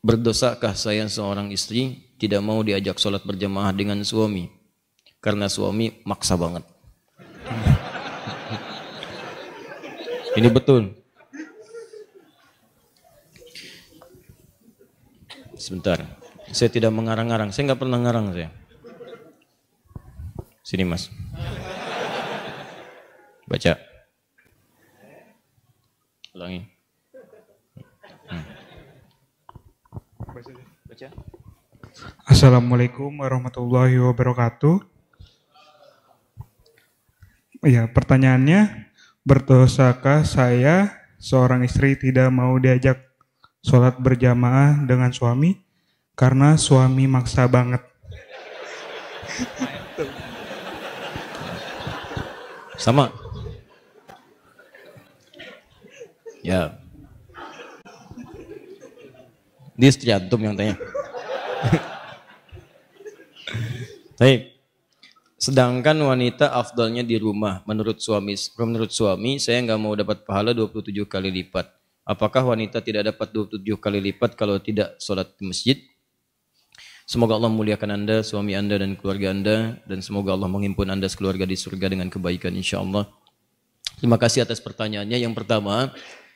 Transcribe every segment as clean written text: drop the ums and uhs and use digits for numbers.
Berdosakah saya seorang istri tidak mau diajak sholat berjamaah dengan suami karena suami maksa banget? Ini betul. Sebentar, saya tidak mengarang-arang, saya nggak pernah ngarang saya. Sini mas, baca, ulangi. Baca. Assalamualaikum warahmatullahi wabarakatuh. Ya, pertanyaannya, berdosakah saya seorang istri tidak mau diajak sholat berjamaah dengan suami karena suami maksa banget? Sama. Ya. Dia istri antum yang tanya. Baik. Sedangkan wanita afdalnya di rumah menurut suami. Menurut suami saya nggak mau dapat pahala 27 kali lipat. Apakah wanita tidak dapat 27 kali lipat kalau tidak sholat di masjid? Semoga Allah memuliakan Anda, suami Anda dan keluarga Anda, dan semoga Allah menghimpun Anda sekeluarga di surga dengan kebaikan insyaAllah. Terima kasih atas pertanyaannya. Yang pertama,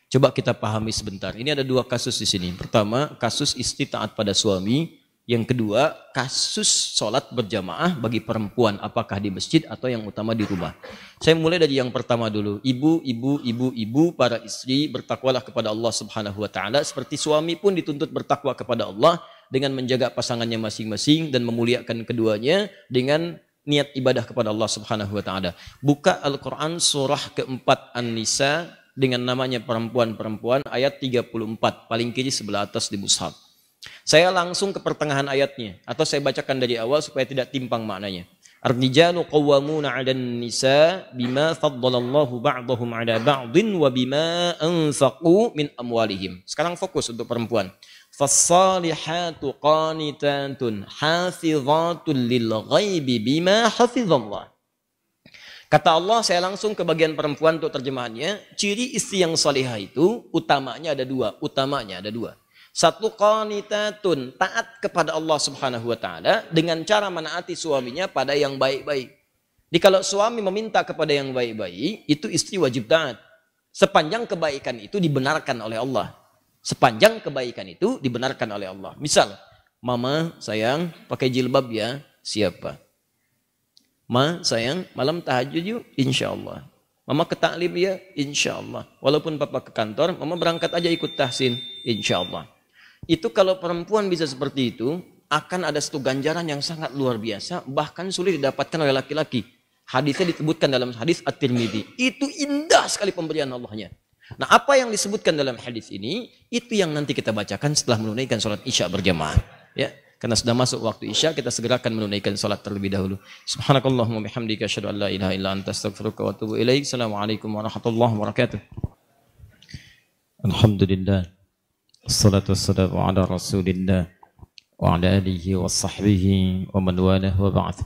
coba kita pahami sebentar. Ini ada dua kasus di sini. Pertama, kasus istri taat pada suami. Yang kedua, kasus sholat berjamaah bagi perempuan, apakah di masjid atau yang utama di rumah. Saya mulai dari yang pertama dulu. Ibu, para istri, bertakwalah kepada Allah Subhanahu wa taala seperti suami pun dituntut bertakwa kepada Allah dengan menjaga pasangannya masing-masing dan memuliakan keduanya dengan niat ibadah kepada Allah Subhanahu wa taala. Buka Al-Qur'an surah keempat An-Nisa dengan namanya perempuan-perempuan ayat 34, paling kiri sebelah atas di mushaf. Saya langsung ke pertengahan ayatnya atau saya bacakan dari awal supaya tidak timpang maknanya. Ar-rijalu qawwamuna 'alan nisa bima faddalallahu ba'dahum 'ala ba'din wa bima anfaqu min amwalihim. Sekarang fokus untuk perempuan. Fas-salihatu qanitatun hafizatun lil ghaibi bima hafizallah. Kata Allah, saya langsung ke bagian perempuan untuk terjemahannya. Ciri istri yang salihah itu utamanya ada dua. Satu, qanitatun, taat kepada Allah Subhanahu wa taala dengan cara menaati suaminya pada yang baik-baik. Jadi kalau suami meminta kepada yang baik-baik, itu istri wajib taat. Sepanjang kebaikan itu dibenarkan oleh Allah. Misal, mama sayang pakai jilbab ya, siapa? Ma sayang malam tahajud yuk, insyaallah. Mama ke taklim ya, insyaallah. Walaupun papa ke kantor, mama berangkat aja ikut tahsin, insyaallah. Itu kalau perempuan bisa seperti itu, akan ada satu ganjaran yang sangat luar biasa, bahkan sulit didapatkan oleh laki-laki. Hadisnya disebutkan dalam hadis At-Tirmidzi. Itu indah sekali pemberian Allahnya. Nah, apa yang disebutkan dalam hadis ini, itu yang nanti kita bacakan setelah menunaikan sholat Isya berjamaah. Ya, karena sudah masuk waktu Isya, kita segerakan menunaikan sholat terlebih dahulu. Subhanakallahumma bihamdika asyhadu an la ilaha illa anta astaghfiruka wa atubu ilaik. Assalamualaikum warahmatullahi wabarakatuh. Alhamdulillah. Assalatu wassalamu ala rasulillah wa ala alihi wa sahbihi wa man walah wa ba'd.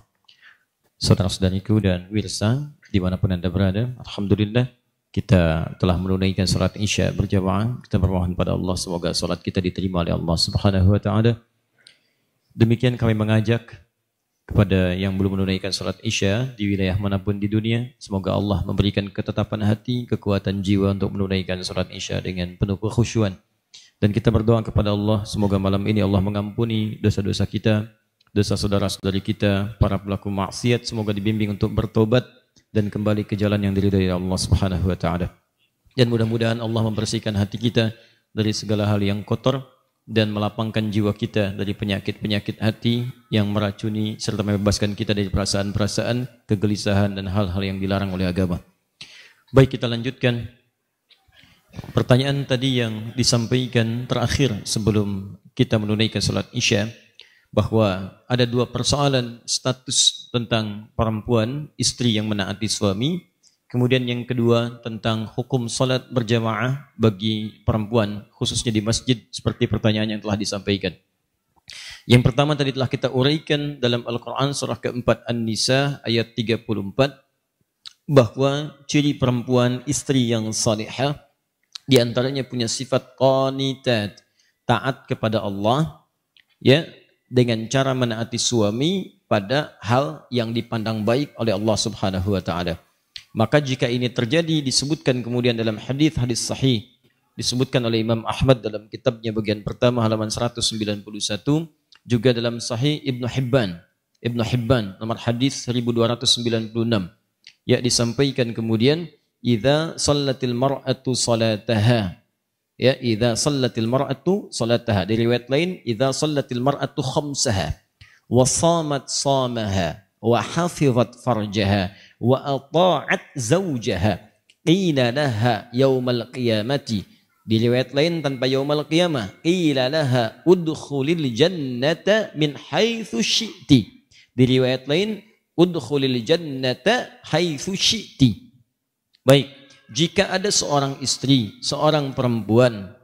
Saudara-saudariku dan wirsa dimanapun Anda berada, alhamdulillah kita telah menunaikan salat Isya berjamaah. Kita bermohon pada Allah semoga salat kita diterima oleh Allah Subhanahu wa taala. Demikian kami mengajak kepada yang belum menunaikan salat Isya di wilayah manapun di dunia, semoga Allah memberikan ketetapan hati, kekuatan jiwa untuk menunaikan salat Isya dengan penuh kekhusyuan. Dan kita berdoa kepada Allah, semoga malam ini Allah mengampuni dosa-dosa kita, dosa saudara-saudari kita, para pelaku maksiat, semoga dibimbing untuk bertobat dan kembali ke jalan yang diridhai Allah Subhanahu wa taala. Dan mudah-mudahan Allah membersihkan hati kita dari segala hal yang kotor dan melapangkan jiwa kita dari penyakit-penyakit hati yang meracuni serta membebaskan kita dari perasaan-perasaan, kegelisahan dan hal-hal yang dilarang oleh agama. Baik, kita lanjutkan. Pertanyaan tadi yang disampaikan terakhir sebelum kita menunaikan salat Isya, bahwa ada dua persoalan status tentang perempuan, istri yang menaati suami. Kemudian yang kedua tentang hukum salat berjamaah bagi perempuan, khususnya di masjid, seperti pertanyaan yang telah disampaikan. Yang pertama tadi telah kita uraikan dalam Al-Quran surah keempat An-Nisa ayat 34, bahwa ciri perempuan istri yang salihah di antaranya punya sifat qanitat, taat kepada Allah ya dengan cara menaati suami pada hal yang dipandang baik oleh Allah Subhanahu wa taala. Maka jika ini terjadi, disebutkan kemudian dalam hadis sahih, disebutkan oleh Imam Ahmad dalam kitabnya bagian pertama halaman 191, juga dalam Sahih Ibnu Hibban nomor hadis 1296. Ya, disampaikan kemudian idza shallatil mar'atu salataha. Ya, idza shallatil mar'atu salataha. Di riwayat lain idza shallatil mar'atu khamsaha wa shamat shamaha wa hafizat farjaha wa ata'at zawjaha qila laha yaumal qiyamati. Di riwayat lain tanpa yaumal qiyamah, qila laha udkhulil jannata min haitsu syi'ti. Di riwayat lain udkhulil jannata haitsu syi'ti. Baik, jika ada seorang istri, seorang perempuan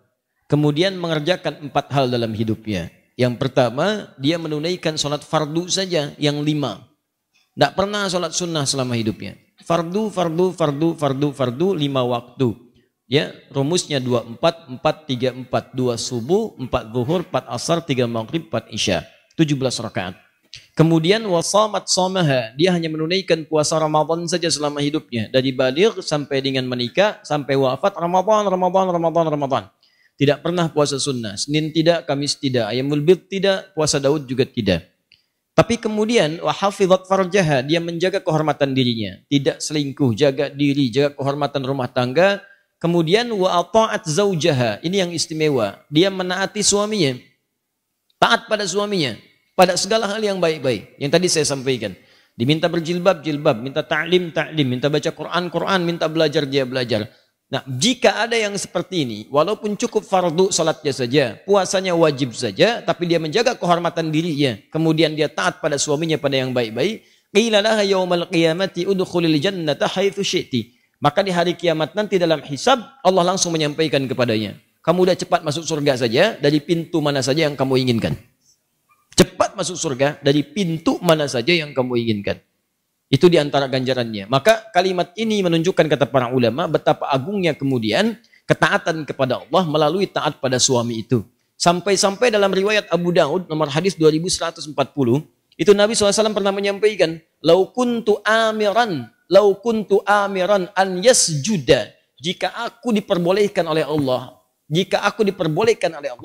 kemudian mengerjakan 4 hal dalam hidupnya. Yang pertama, dia menunaikan sholat fardu saja yang 5. Tidak pernah sholat sunnah selama hidupnya. Fardu 5 waktu. Ya, rumusnya 24, 4, 3, 4. 2 subuh, 4 zuhur, 4 asar, 3 maghrib, 4 isya. 17 rakaat. Kemudian wasamat somaha. Dia hanya menunaikan puasa Ramadan saja selama hidupnya. Dari baligh sampai dengan menikah, sampai wafat Ramadan. Tidak pernah puasa sunnah. Senin tidak, Kamis tidak, Ayyamul Bid tidak, puasa Daud juga tidak. Tapi kemudian wahafizat farjaha, dia menjaga kehormatan dirinya, tidak selingkuh, jaga diri, jaga kehormatan rumah tangga. Kemudian wa ata'at zaujaha, ini yang istimewa, dia menaati suaminya, taat pada suaminya, pada segala hal yang baik-baik. Yang tadi saya sampaikan, diminta berjilbab, jilbab, minta ta'lim, minta baca Quran, minta belajar, dia belajar. Nah, jika ada yang seperti ini, walaupun cukup fardu salatnya saja, puasanya wajib saja, tapi dia menjaga kehormatan dirinya, kemudian dia taat pada suaminya pada yang baik-baik, qila laha yaumal qiyamati udkhulil jannata haitsu syi'ti. Maka di hari kiamat nanti dalam hisab, Allah langsung menyampaikan kepadanya, kamu udah cepat masuk surga saja dari pintu mana saja yang kamu inginkan. Cepat masuk surga dari pintu mana saja yang kamu inginkan. Itu diantara ganjarannya. Maka kalimat ini menunjukkan, kata para ulama, betapa agungnya kemudian ketaatan kepada Allah melalui taat pada suami itu. Sampai-sampai dalam riwayat Abu Daud nomor hadis 2140, itu Nabi SAW pernah menyampaikan, lau kuntu amiran an yasjuda. Jika aku diperbolehkan oleh Allah,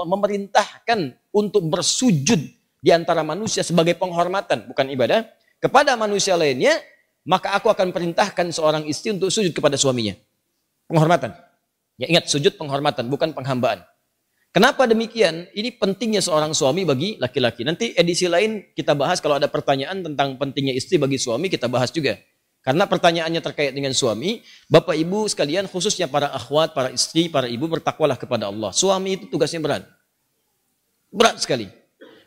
memerintahkan untuk bersujud di antara manusia sebagai penghormatan, bukan ibadah, kepada manusia lainnya, maka aku akan perintahkan seorang istri untuk sujud kepada suaminya. Penghormatan. Ya, ingat, sujud penghormatan, bukan penghambaan. Kenapa demikian? Ini pentingnya seorang suami bagi laki-laki. Nanti edisi lain kita bahas, kalau ada pertanyaan tentang pentingnya istri bagi suami, kita bahas juga. Karena pertanyaannya terkait dengan suami, Bapak Ibu sekalian, khususnya para akhwat, para istri, para ibu, bertakwalah kepada Allah. Suami itu tugasnya berat. Berat sekali.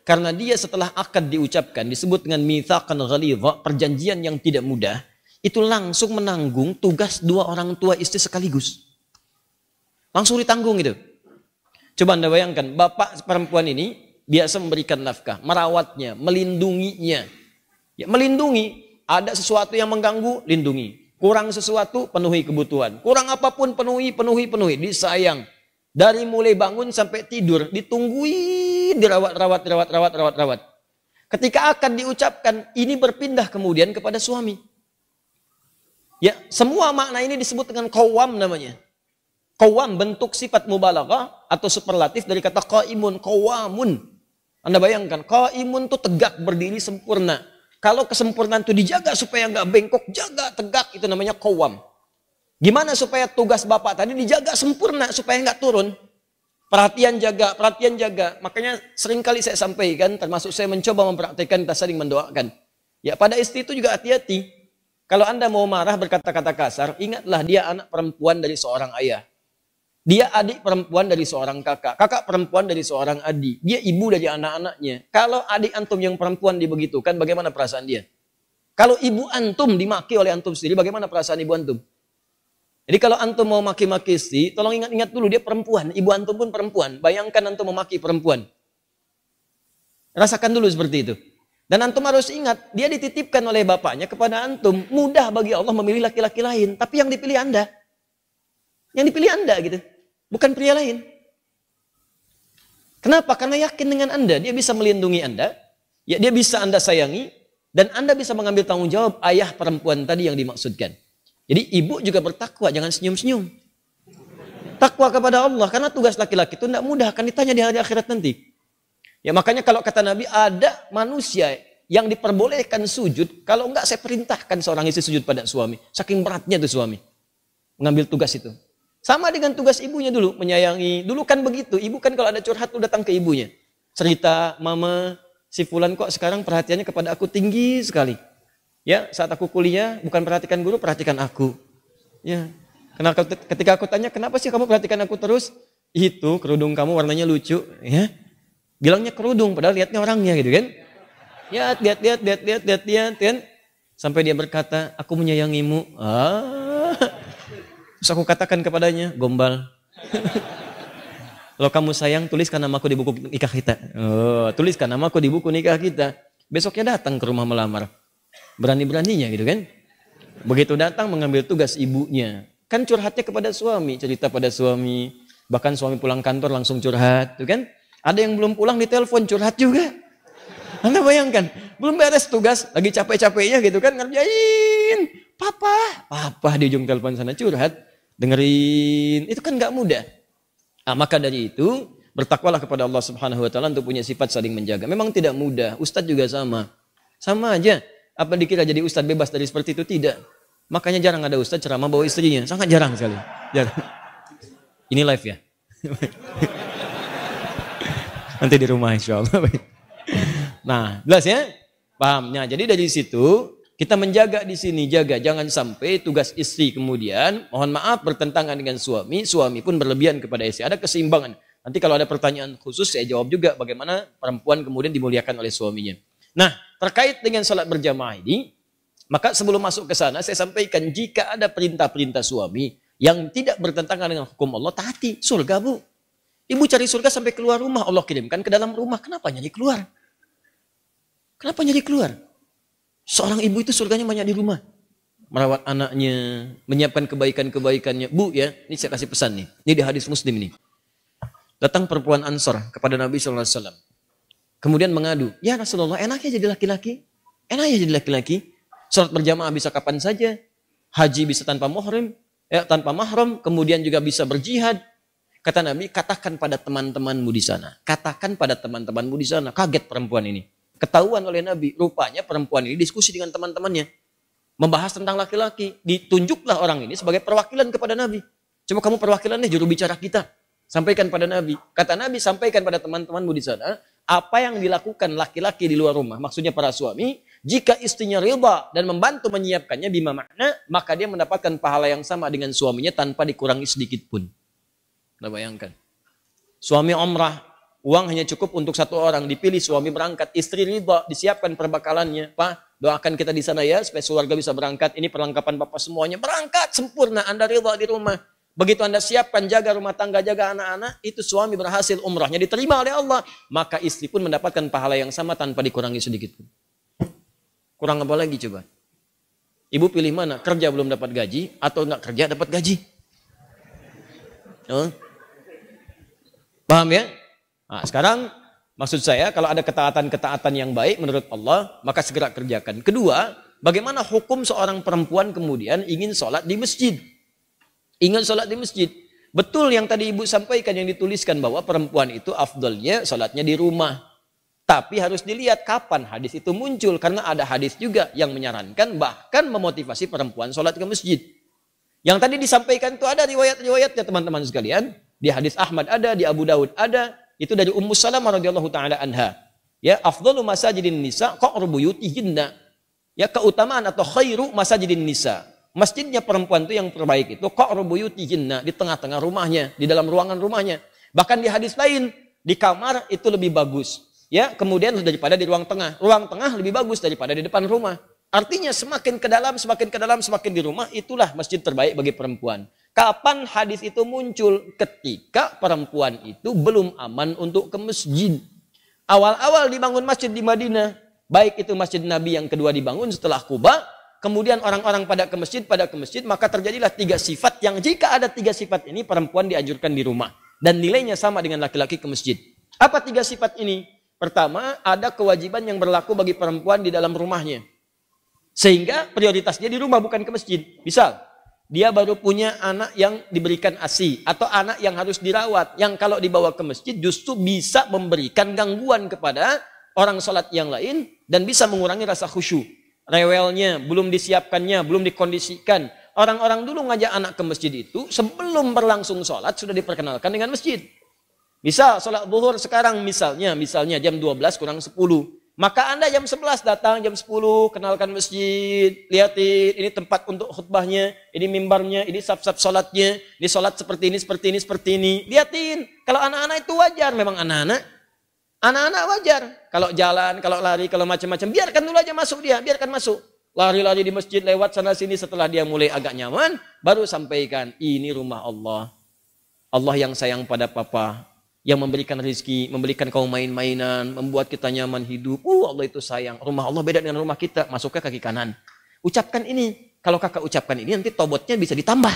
Karena dia setelah akad diucapkan, disebut dengan mitsaqan ghalidha, perjanjian yang tidak mudah, itu langsung menanggung tugas 2 orang tua istri sekaligus. Langsung ditanggung itu. Coba Anda bayangkan, bapak perempuan ini biasa memberikan nafkah, merawatnya, melindunginya. Ya, melindungi, ada sesuatu yang mengganggu, lindungi. Kurang sesuatu, penuhi kebutuhan. Kurang apapun, penuhi, disayang. Dari mulai bangun sampai tidur, ditungguin, dirawat. Ketika akan diucapkan, ini berpindah kemudian kepada suami. Ya, semua makna ini disebut dengan qawwam namanya. Qawwam bentuk sifat mubalaghah atau superlatif dari kata qaimun, qawwamun. Anda bayangkan, qaimun itu tegak, berdiri sempurna. Kalau kesempurnaan itu dijaga supaya nggak bengkok, jaga tegak, itu namanya qawwam. Gimana supaya tugas bapak tadi dijaga sempurna supaya nggak turun? Perhatian jaga. Makanya seringkali saya sampaikan, termasuk saya mencoba mempraktikkan, kita saling mendoakan. Ya, pada istri itu juga hati-hati. Kalau Anda mau marah berkata-kata kasar, ingatlah dia anak perempuan dari seorang ayah. Dia adik perempuan dari seorang kakak. Kakak perempuan dari seorang adik. Dia ibu dari anak-anaknya. Kalau adik antum yang perempuan dibegitukan, bagaimana perasaan dia? Kalau ibu antum dimaki oleh antum sendiri, bagaimana perasaan ibu antum? Jadi kalau antum mau maki-maki istri, tolong ingat-ingat dulu dia perempuan, ibu antum pun perempuan. Bayangkan antum memaki perempuan. Rasakan dulu seperti itu. Dan antum harus ingat, dia dititipkan oleh bapaknya kepada antum. Mudah bagi Allah memilih laki-laki lain, tapi yang dipilih Anda. Yang dipilih Anda gitu. Bukan pria lain. Kenapa? Karena yakin dengan Anda, dia bisa melindungi Anda, ya dia bisa Anda sayangi, dan Anda bisa mengambil tanggung jawab ayah perempuan tadi yang dimaksudkan. Jadi ibu juga bertakwa, jangan senyum-senyum. Takwa kepada Allah, karena tugas laki-laki itu tidak mudah, akan ditanya di hari akhirat nanti. Ya makanya kalau kata Nabi, ada manusia yang diperbolehkan sujud, kalau enggak saya perintahkan seorang istri sujud pada suami. Saking beratnya tuh suami mengambil tugas itu. Sama dengan tugas ibunya dulu, menyayangi. Dulu kan begitu, ibu kan kalau ada curhat tuh datang ke ibunya. Cerita, mama, si fulan kok sekarang perhatiannya kepada aku tinggi sekali. Ya, saat aku kuliah, bukan perhatikan guru, perhatikan aku. Ya, karena ketika aku tanya, kenapa sih kamu perhatikan aku terus? Itu, kerudung kamu warnanya lucu. Ya, bilangnya kerudung, padahal lihatnya orangnya gitu kan. Ya, lihat, kan. Sampai dia berkata, aku menyayangimu. Terus aku katakan kepadanya, gombal. Kalau kamu sayang, tuliskan namaku di buku nikah kita. Tuliskan namaku di buku nikah kita. Besoknya datang ke rumah melamar. Berani-beraninya gitu kan. Begitu datang mengambil tugas ibunya. Kan curhatnya kepada suami, cerita pada suami. Bahkan suami pulang kantor langsung curhat. Tuh kan. Ada yang belum pulang ditelepon curhat juga. Anda bayangkan, belum beres tugas, lagi capek-capeknya gitu kan, ngerjain. Papa di ujung telepon sana curhat, dengerin. Itu kan gak mudah. Nah, maka dari itu, bertakwalah kepada Allah Subhanahu wa taala untuk punya sifat saling menjaga. Memang tidak mudah, ustadz juga sama. Sama aja. Apa dikira jadi ustadz bebas dari seperti itu? Tidak. Makanya jarang ada ustadz ceramah bawa istrinya. Sangat jarang sekali. Jarang. Ini live ya. Nanti di rumah insya Allah. Nah, jelas ya? Pahamnya. Jadi dari situ kita menjaga di sini, jaga jangan sampai tugas istri kemudian mohon maaf bertentangan dengan suami, suami pun berlebihan kepada istri. Ada keseimbangan. Nanti kalau ada pertanyaan khusus saya jawab juga bagaimana perempuan kemudian dimuliakan oleh suaminya. Nah, terkait dengan salat berjamaah ini, maka sebelum masuk ke sana saya sampaikan jika ada perintah-perintah suami yang tidak bertentangan dengan hukum Allah, taati. Surga, Bu. Ibu cari surga sampai keluar rumah, Allah kirimkan ke dalam rumah. Kenapa nyari keluar? Kenapa nyari keluar? Seorang ibu itu surganya banyak di rumah. Merawat anaknya, menyiapkan kebaikan-kebaikannya. Bu ya, ini saya kasih pesan nih. Ini di hadis Muslim ini. Datang perempuan Ansor kepada Nabi SAW. Kemudian mengadu, ya Rasulullah enaknya jadi laki-laki. Enaknya jadi laki-laki. Salat berjamaah bisa kapan saja. Haji bisa tanpa mahram. Tanpa mahram. Kemudian juga bisa berjihad. Kata Nabi, katakan pada teman-temanmu di sana. Katakan pada teman-temanmu di sana. Kaget perempuan ini. Ketahuan oleh Nabi, rupanya perempuan ini diskusi dengan teman-temannya. Membahas tentang laki-laki. Ditunjuklah orang ini sebagai perwakilan kepada Nabi. Coba kamu perwakilan nih, juru bicara kita. Sampaikan pada Nabi. Kata Nabi, sampaikan pada teman-temanmu di sana. Apa yang dilakukan laki-laki di luar rumah. Maksudnya para suami. Jika istrinya ridha dan membantu menyiapkannya bima makna. Maka dia mendapatkan pahala yang sama dengan suaminya tanpa dikurangi sedikit pun. Anda bayangkan. Suami umrah. Uang hanya cukup untuk satu orang, dipilih suami berangkat, istri ridha, disiapkan perbekalannya. Pak, doakan kita di sana ya, supaya keluarga bisa berangkat. Ini perlengkapan Bapak semuanya, berangkat sempurna, Anda ridha di rumah. Begitu Anda siapkan, jaga rumah tangga, jaga anak-anak, itu suami berhasil umrahnya, diterima oleh Allah. Maka istri pun mendapatkan pahala yang sama tanpa dikurangi sedikit pun. Kurang apa lagi coba? Ibu pilih mana? Kerja belum dapat gaji, atau enggak kerja dapat gaji? Paham ya? Nah, sekarang maksud saya kalau ada ketaatan-ketaatan yang baik menurut Allah, maka segera kerjakan. Kedua, bagaimana hukum seorang perempuan kemudian ingin sholat di masjid? Ingin sholat di masjid. Betul yang tadi ibu sampaikan yang dituliskan bahwa perempuan itu afdalnya sholatnya di rumah. Tapi harus dilihat kapan hadis itu muncul. Karena ada hadis juga yang menyarankan bahkan memotivasi perempuan sholat ke masjid. Yang tadi disampaikan itu ada riwayat-riwayatnya teman-teman sekalian. Di hadis Ahmad ada, di Abu Daud ada. Itu dari Ummu Salamah radhiyallahu taala anha. Ya, afdalu masajidin nisa qa'ru buyutihinna. Ya, keutamaan atau khairu masajidin nisa. Masjidnya perempuan itu yang terbaik itu qa'ru buyutihinna, di tengah-tengah rumahnya, di dalam ruangan rumahnya. Bahkan di hadis lain, di kamar itu lebih bagus. Ya, kemudian daripada di ruang tengah. Ruang tengah lebih bagus daripada di depan rumah. Artinya semakin ke dalam, semakin ke dalam, semakin di rumah, itulah masjid terbaik bagi perempuan. Kapan hadis itu muncul? Ketika perempuan itu belum aman untuk ke masjid. Awal-awal dibangun masjid di Madinah. Baik itu masjid Nabi yang kedua dibangun setelah Quba. Kemudian orang-orang pada ke masjid. Maka terjadilah 3 sifat yang jika ada 3 sifat ini perempuan dianjurkan di rumah. Dan nilainya sama dengan laki-laki ke masjid. Apa 3 sifat ini? Pertama, ada kewajiban yang berlaku bagi perempuan di dalam rumahnya. Sehingga prioritas dia di rumah, bukan ke masjid. Misal, dia baru punya anak yang diberikan ASI, atau anak yang harus dirawat, yang kalau dibawa ke masjid justru bisa memberikan gangguan kepada orang sholat yang lain, dan bisa mengurangi rasa khusyuk. Rewelnya, belum disiapkannya, belum dikondisikan. Orang-orang dulu ngajak anak ke masjid itu, sebelum berlangsung sholat, sudah diperkenalkan dengan masjid. Misal, sholat zuhur sekarang misalnya jam 12 kurang 10. Maka Anda jam 11 datang, jam 10 kenalkan masjid, lihatin ini tempat untuk khutbahnya, ini mimbarnya, ini saf-saf sholatnya, ini sholat seperti ini, seperti ini, seperti ini. Lihatin, kalau anak-anak itu wajar, memang anak-anak wajar. Kalau jalan, kalau lari, kalau macam-macam, biarkan dulu aja masuk dia, biarkan masuk. Lari-lari di masjid, lewat sana-sini, setelah dia mulai agak nyaman, baru sampaikan, ini rumah Allah. Allah yang sayang pada papa, yang memberikan rezeki, memberikan kau main-mainan, membuat kita nyaman hidup. Allah itu sayang. Rumah Allah beda dengan rumah kita. Masuk ke kaki kanan. Ucapkan ini. Kalau kakak ucapkan ini, nanti tobotnya bisa ditambah.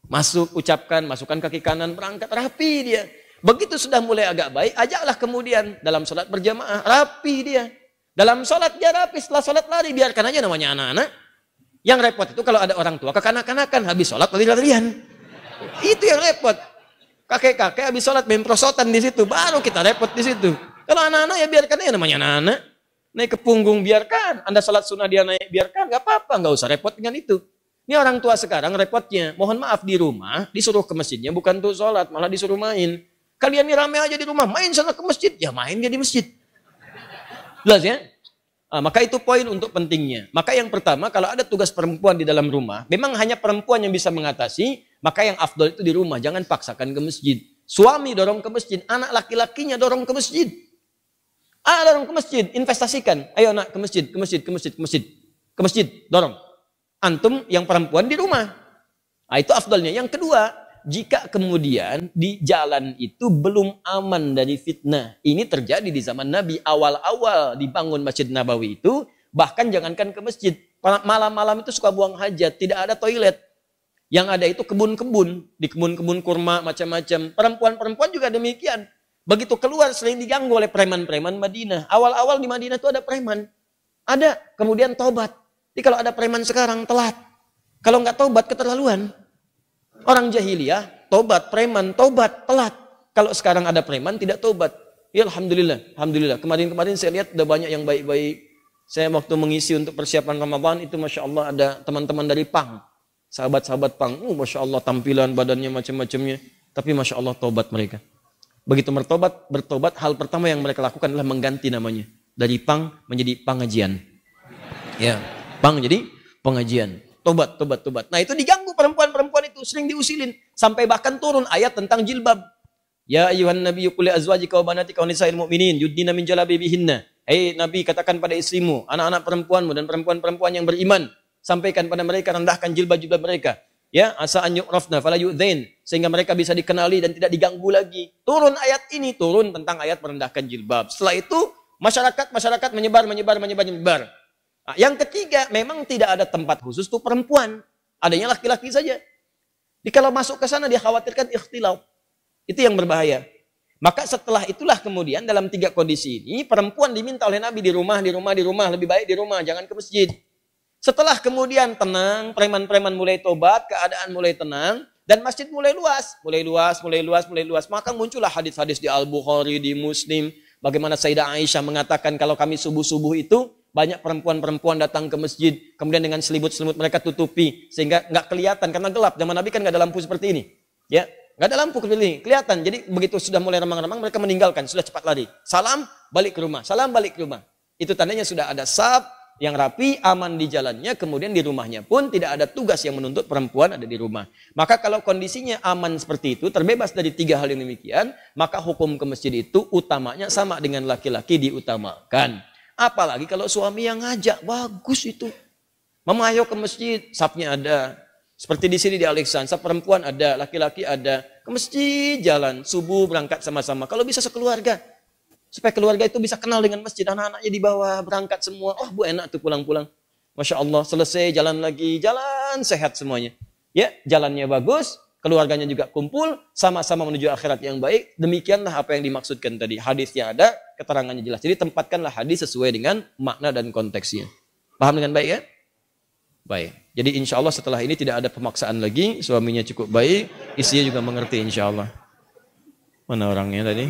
Masuk, ucapkan, masukkan kaki kanan, berangkat, rapi dia. Begitu sudah mulai agak baik, ajaklah kemudian dalam sholat berjamaah, rapi dia. Dalam sholat dia rapi, setelah sholat lari, biarkan aja namanya anak-anak. Yang repot itu kalau ada orang tua kekanak-kanakan, habis sholat lari-larian. Itu yang repot. Kakek-kakek habis sholat main prosotan di situ, baru kita repot di situ. Kalau anak-anak ya biarkan aja namanya anak-anak. Naik ke punggung biarkan, Anda sholat sunnah dia naik biarkan, nggak apa-apa, nggak usah repot dengan itu. Ini orang tua sekarang repotnya, mohon maaf di rumah disuruh ke masjidnya bukan untuk sholat, malah disuruh main. Kalian ini rame aja di rumah, main sana ke masjid, ya main dia di masjid. Jelas ya? Maka itu poin untuk pentingnya. Maka yang pertama, kalau ada tugas perempuan di dalam rumah, memang hanya perempuan yang bisa mengatasi, maka yang afdol itu di rumah, jangan paksakan ke masjid. Suami dorong ke masjid, anak laki-lakinya dorong ke masjid. Dorong ke masjid, investasikan. Ayo anak ke masjid, ke masjid, ke masjid, ke masjid. Ke masjid, dorong. Antum yang perempuan di rumah. Itu afdolnya. Yang kedua, jika kemudian di jalan itu belum aman dari fitnah. Ini terjadi di zaman Nabi. Awal-awal dibangun Masjid Nabawi itu, bahkan jangankan ke masjid. Malam-malam itu suka buang hajat, tidak ada toilet. Yang ada itu kebun-kebun. Di kebun-kebun kurma, macam-macam. Perempuan-perempuan juga demikian. Begitu keluar sering diganggu oleh preman-preman Madinah. Awal-awal di Madinah itu ada preman. Ada, kemudian tobat. Jadi kalau ada preman sekarang, telat. Kalau nggak tobat, keterlaluan. Orang jahiliyah, tobat, preman, tobat, telat. Kalau sekarang ada preman, tidak tobat. Ya Alhamdulillah, Alhamdulillah. Kemarin-kemarin saya lihat ada banyak yang baik-baik. Saya waktu mengisi untuk persiapan Ramadan, itu Masya Allah ada teman-teman dari Pang. Sahabat-sahabat Pang. Masya Allah tampilan, badannya macam-macamnya. Tapi Masya Allah tobat mereka. Begitu bertobat, hal pertama yang mereka lakukan adalah mengganti namanya. Dari Pang menjadi Pangajian. Ya, Pang jadi pengajian. Tobat. Nah itu diganggu perempuan-perempuan itu, sering diusilin. Sampai bahkan turun ayat tentang jilbab. Ya ayuhan nabiyyu qul li azwajika wa banatika wa nisa'il mu'minin yudnina min jalabibihinna. Hei Nabi, katakan pada istrimu, anak-anak perempuanmu dan perempuan-perempuan yang beriman, sampaikan pada mereka, rendahkan jilbab-jilbab mereka. Ya, asa an yu'rafna fala yu'dzain, sehingga mereka bisa dikenali dan tidak diganggu lagi. Turun ayat ini, turun tentang ayat merendahkan jilbab. Setelah itu masyarakat menyebar. Yang ketiga, memang tidak ada tempat khusus untuk perempuan. Adanya laki-laki saja. Jadi kalau masuk ke sana dia khawatirkan ikhtilaf. Itu yang berbahaya. Maka setelah itulah kemudian dalam 3 kondisi ini, perempuan diminta oleh Nabi di rumah. Lebih baik di rumah, jangan ke masjid. Setelah kemudian tenang, preman-preman mulai tobat, keadaan mulai tenang, dan masjid mulai luas. Maka muncullah hadis-hadis di Al-Bukhari, di Muslim. Bagaimana Sayyidah Aisyah mengatakan kalau kami subuh-subuh itu, banyak perempuan-perempuan datang ke masjid, kemudian dengan selimut-selimut mereka tutupi, sehingga nggak kelihatan, karena gelap. Zaman Nabi kan nggak ada lampu seperti ini. Ya, nggak ada lampu seperti ini, kelihatan. Jadi begitu sudah mulai remang-remang, mereka meninggalkan, sudah cepat lari. Salam, balik ke rumah. Itu tandanya sudah ada saf yang rapi, aman di jalannya, kemudian di rumahnya pun tidak ada tugas yang menuntut perempuan ada di rumah. Maka kalau kondisinya aman seperti itu, terbebas dari 3 hal yang demikian, maka hukum ke masjid itu utamanya sama dengan laki-laki diutamakan. Apalagi kalau suami yang ngajak, bagus itu. Mama ayo ke masjid, safnya ada. Seperti di sini di Alexander, saf perempuan ada, laki-laki ada. Ke masjid jalan, subuh berangkat sama-sama. Kalau bisa sekeluarga. Supaya keluarga itu bisa kenal dengan masjid. Anak-anaknya di bawah, berangkat semua. Bu enak tuh pulang-pulang. Masya Allah, selesai jalan lagi, jalan sehat semuanya. Ya, jalannya bagus, keluarganya juga kumpul, sama-sama menuju akhirat yang baik. Demikianlah apa yang dimaksudkan tadi. Hadisnya ada, keterangannya jelas. Jadi tempatkanlah hadis sesuai dengan makna dan konteksnya. Paham dengan baik ya? Baik. Jadi insya Allah setelah ini tidak ada pemaksaan lagi. Suaminya cukup baik, istrinya juga mengerti insya Allah. Mana orangnya tadi?